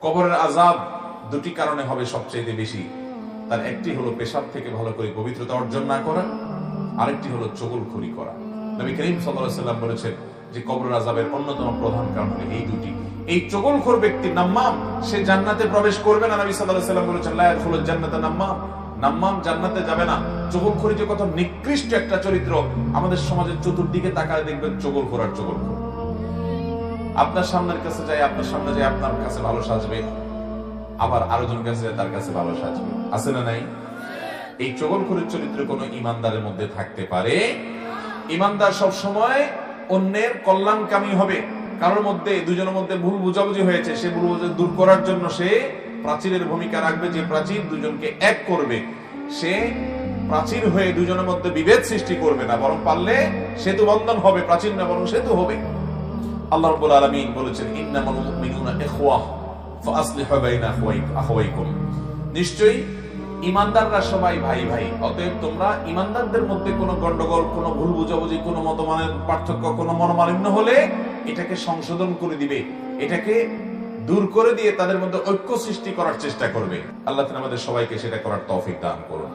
কবরের আযাব দুটি কারণে হবে সবচেয়ে বেশি। তার একটি হলো পেশাব থেকে ভালো করে পবিত্রতা অর্জন না করা, আরেকটি হলো চুগলখড়ি করা। নবী করিম সাল্লাল্লাহু আলাইহি ওয়াসাল্লাম বলেছেন যে কবরের আযাবের অন্যতম প্রধান কারণ হলো এই দুটি। এই চুগলখোর ব্যক্তি নাম্মাম, সে জান্নাতে প্রবেশ করবে না। নবী সাল্লাল্লাহু আলাইহি ওয়াসাল্লাম বলেছেন লা ইয়াদখুলুল জান্নাতা নাম্মাম, নাম্মাম জান্নাতে যাবে না। চুগলখড়ি যে কত নিকৃষ্ট একটা চরিত্র, আমাদের সমাজের চতুর্দিকে তাকালে দেখবেন চুগলখোর আর চুগলখোর। আপনার সামনের কাছে যায়, আপনার সামনে যায় আপনার কাছে ভালো সাজবে, আবার আরো জন কাছে তার কাছে ভালো সাজবে, আছে না নাই? এই চুগলখোরের চরিত্র কোন ইমানদারের মধ্যে থাকতে পারে? ইমানদার সব সময় অন্যের কল্যাণকামী হবে। কারোর মধ্যে, দুজনের মধ্যে ভুল বুঝাবুঝি হয়েছে, সে ভুল বুঝাবুঝি দূর করার জন্য সে প্রাচীরের ভূমিকা রাখবে, যে প্রাচীর দুজনকে এক করবে। সে প্রাচীর হয়ে দুজনের মধ্যে বিভেদ সৃষ্টি করবে না, বরং পারলে সেতু বন্ধন হবে, প্রাচীর না বরং সেতু হবে। আল্লাহ রাব্বুল আলামিন বলেছেন ইন্নামাল মুমিনুনা ইখওয়াহ ফাআসলিহু বাইনা আখাওয়াইকুম, নিশ্চয়ই ইমানদাররা সবাই ভাই ভাই, অতএব তোমরা ইমানদারদের মধ্যে কোনো গন্ডগোল, কোনো ভুল বুঝাবুঝি, কোনো মতমানের পার্থক্য, কোনো মনোমালিন্য হলে এটাকে সংশোধন করে দিবে, এটাকে দূর করে দিয়ে তাদের মধ্যে ঐক্য সৃষ্টি করার চেষ্টা করবে। আল্লাহ তাআলা আমাদের সবাইকে সেটা করার তৌফিক দান করুন।